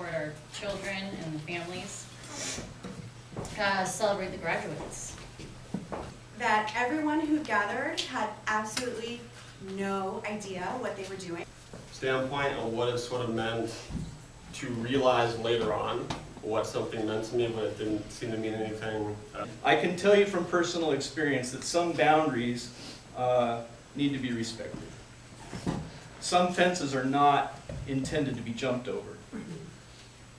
support our children and the families, celebrate the graduates. That everyone who gathered had absolutely no idea what they were doing. Standpoint on what it sort of meant to realize later on what something meant to me, but it didn't seem to mean anything. I can tell you from personal experience that some boundaries need to be respected. Some fences are not intended to be jumped over.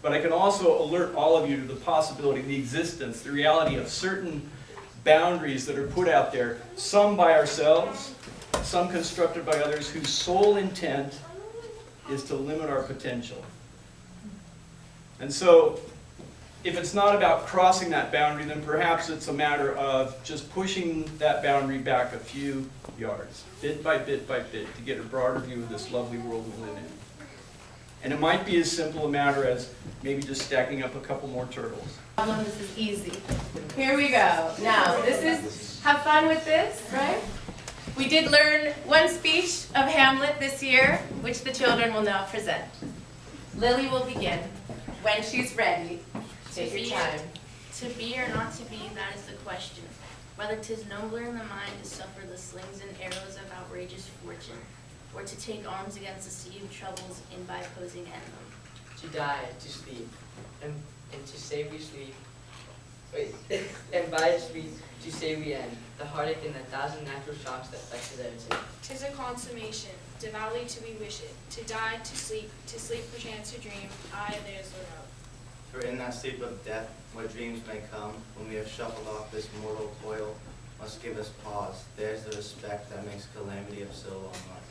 But I can also alert all of you to the possibility, the existence, the reality of certain boundaries that are put out there, some by ourselves, some constructed by others, whose sole intent is to limit our potential. And so, if it's not about crossing that boundary, then perhaps it's a matter of just pushing that boundary back a few yards, bit by bit by bit, to get a broader view of this lovely world we live in. And it might be as simple a matter as maybe just stacking up a couple more turtles. This is easy. Here we go. Now, this is, have fun with this, right? We did learn one speech of Hamlet this year, which the children will now present. Lily will begin. When she's ready, take your time. To be or not to be, that is the question. Whether 'tis nobler in the mind to suffer the slings and arrows of outrageous fortune, or to take arms against the sea of troubles in by opposing end them. To die, to sleep, and to say we sleep. Wait, and by sleep, to say we end. The heartache and the thousand natural shocks that vexes edited. 'Tis a consummation, devoutly to we wish it. To die, to sleep perchance to dream. Aye, there's the road. For in that sleep of death, what dreams may come, when we have shuffled off this mortal toil, must give us pause. There's the respect that makes calamity of so long life.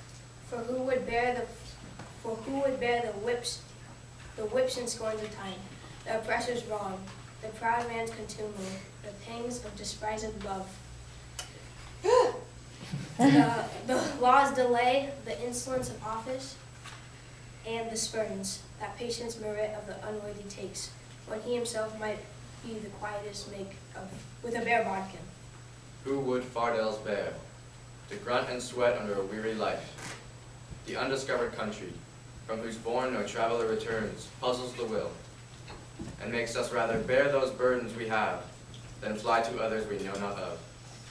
For who would bear the whips and scorns of time, the oppressor's wrong, the proud man's contumely, the pangs of despised love. The law's delay, the insolence of office, and the spurns that patience merit of the unworthy takes, when he himself might be the quietest make of with a bare bodkin. Who would fardels bear, to grunt and sweat under a weary life? The undiscovered country, from whose bourne no traveler returns, puzzles the will, and makes us rather bear those burdens we have, than fly to others we know not of.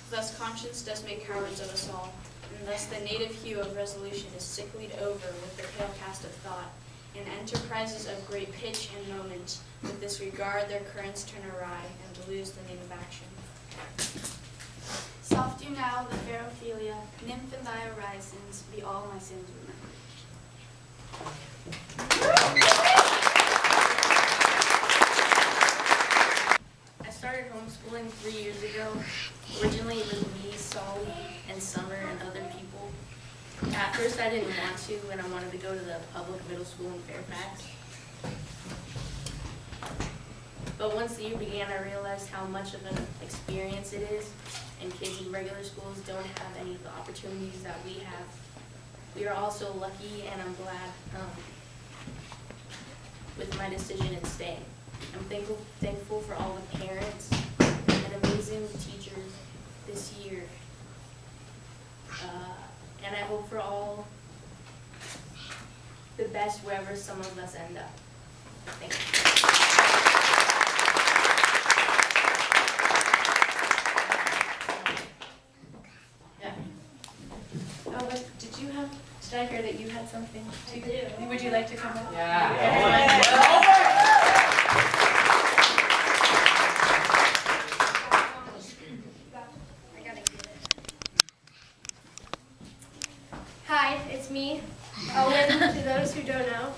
Thus conscience does make cowards of us all, and thus the native hue of resolution is sicklied over with the pale cast of thought, and enterprises of great pitch and moment, with this regard their currents turn awry, and lose the name of action. Soft you now, the fair Ophelia, nymph in thy orisons, be all my sins remembered. I started homeschooling 3 years ago. Originally it was me, Solly, and Summer, and other people. At first I didn't want to, and I wanted to go to the public middle school in Fairfax. But once the year began, I realized how much of an experience it is, and kids in regular schools don't have any of the opportunities that we have. We are also lucky, and I'm glad with my decision in staying. I'm thankful for all the parents and amazing teachers this year. And I hope for all the best wherever some of us end up. Thank you. Did I hear that you had something too? I do. Would you like to come up? Yeah. Hi, it's me, Owen, to those who don't know.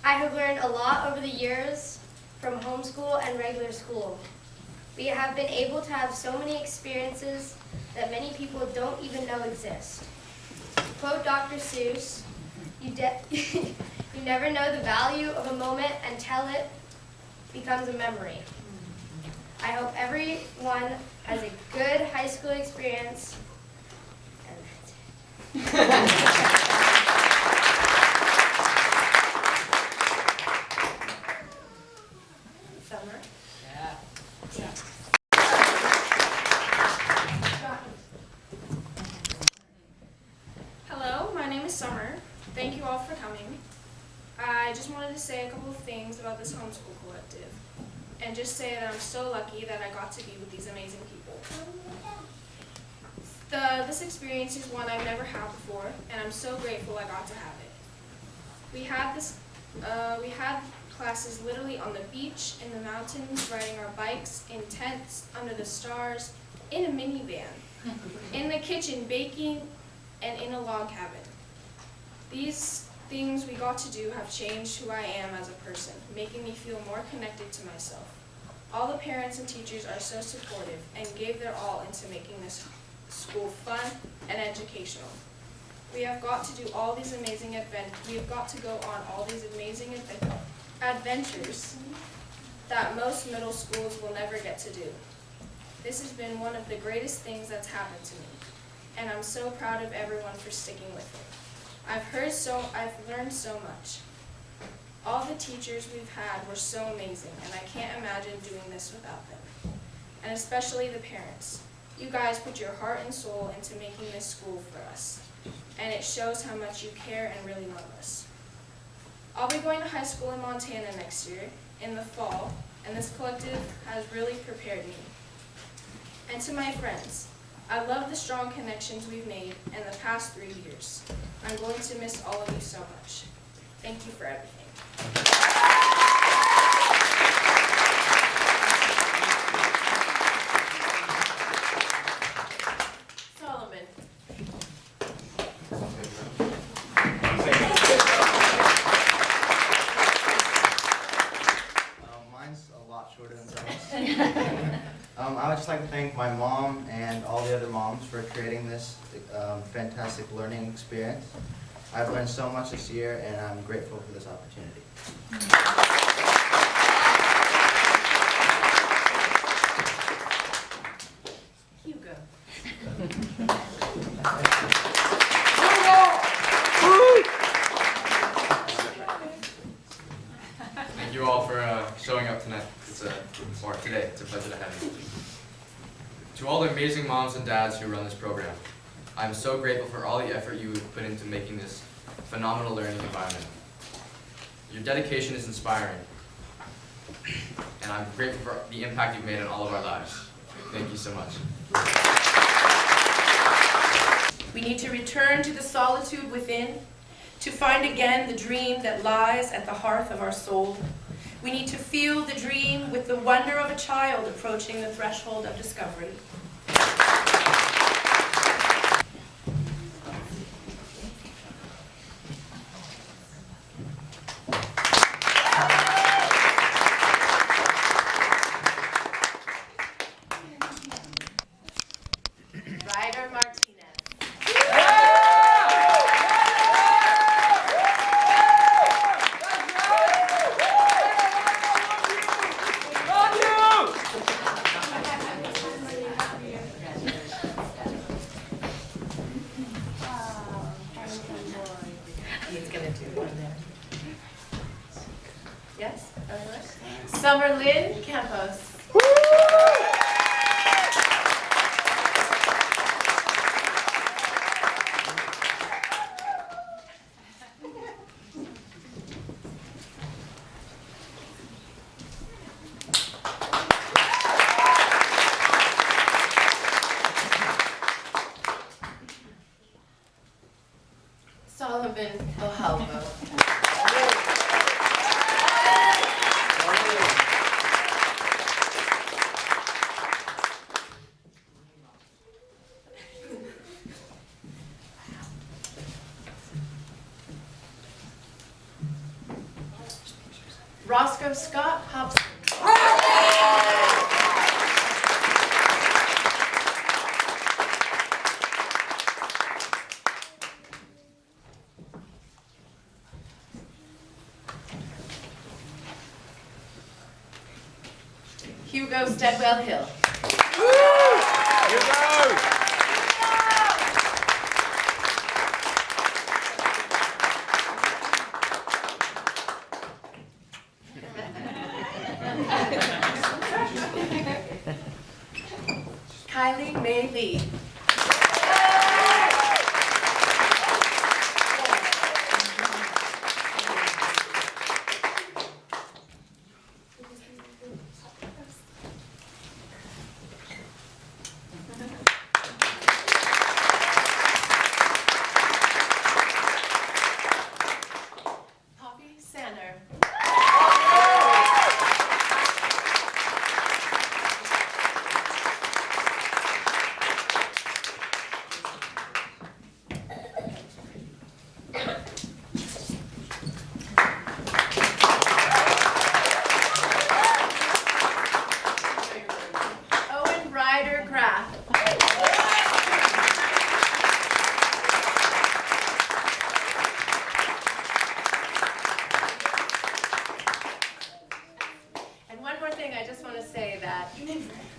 I have learned a lot over the years from homeschool and regular school. We have been able to have so many experiences that many people don't even know exist. To quote Dr. Seuss, you never know the value of a moment until it becomes a memory. I hope everyone has a good high school experience. And that's it. Summer? Yeah. Hello, my name is Summer. Thank you all for coming. I just wanted to say a couple of things about this homeschool collective and just say that I'm so lucky that I got to be with these amazing people. This experience is one I've never had before, and I'm so grateful I got to have it. We had classes literally on the beach, in the mountains, riding our bikes, in tents, under the stars, in a minivan, in the kitchen baking, and in a log cabin. These things we got to do have changed who I am as a person, making me feel more connected to myself. All the parents and teachers are so supportive and gave their all into making this school fun and educational. We have got to do all these amazing we have got to go on all these amazing adventures that most middle schools will never get to do. This has been one of the greatest things that's happened to me, and I'm so proud of everyone for sticking with it. I've learned so much. All the teachers we've had were so amazing, and I can't imagine doing this without them. And especially the parents. You guys put your heart and soul into making this school for us, and it shows how much you care and really love us. I'll be going to high school in Montana next year, in the fall, and this collective has really prepared me. And to my friends, I love the strong connections we've made in the past 3 years. I'm going to miss all of you so much. Thank you for everything. Solomon. Mine's a lot shorter than Sarah's. I would just like to thank my mom and all the other moms for creating this fantastic learning experience. I've learned so much this year, and I'm grateful for this opportunity. Hugo. Thank you all for showing up tonight. Or today. It's a pleasure to have you. To all the amazing moms and dads who run this program, I'm so grateful for all the effort you put into making this phenomenal learning environment. Your dedication is inspiring, and I'm grateful for the impact you've made on all of our lives. Thank you so much. We need to return to the solitude within, to find again the dream that lies at the hearth of our soul. We need to feel the dream with the wonder of a child approaching the threshold of discovery. Ryder Martinez. He's gonna do one there. Yes? Summer Lynn Campos. Solomon Ohalvo. Roscoe Scott Hobson. Hugo Stedwell Hill. Kylie May Lee.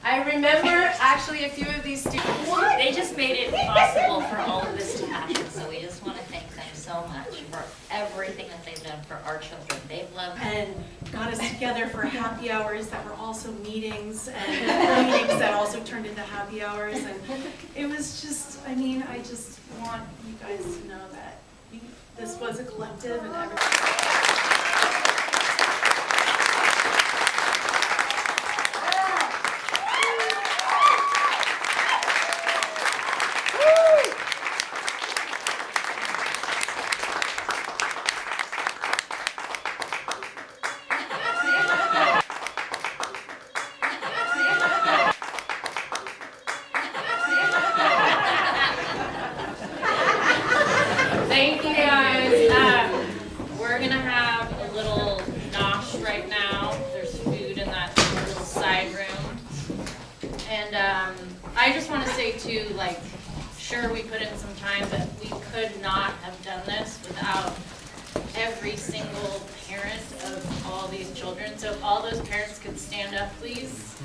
I remember actually a few of these students. They just made it possible for all of this to happen, so we just want to thank them so much for everything that they've done for our children. They've loved and got us together for happy hours that were also meetings, and meetings that also turned into happy hours. And it was just, I mean, I just want you guys to know that this was a collective and everything. Thank you guys. We're gonna have a little nosh right now. There's food in that little side room. And I just want to say too, like, sure we put in some time, but we could not have done this without every single parent of all these children. So if all those parents could stand up, please.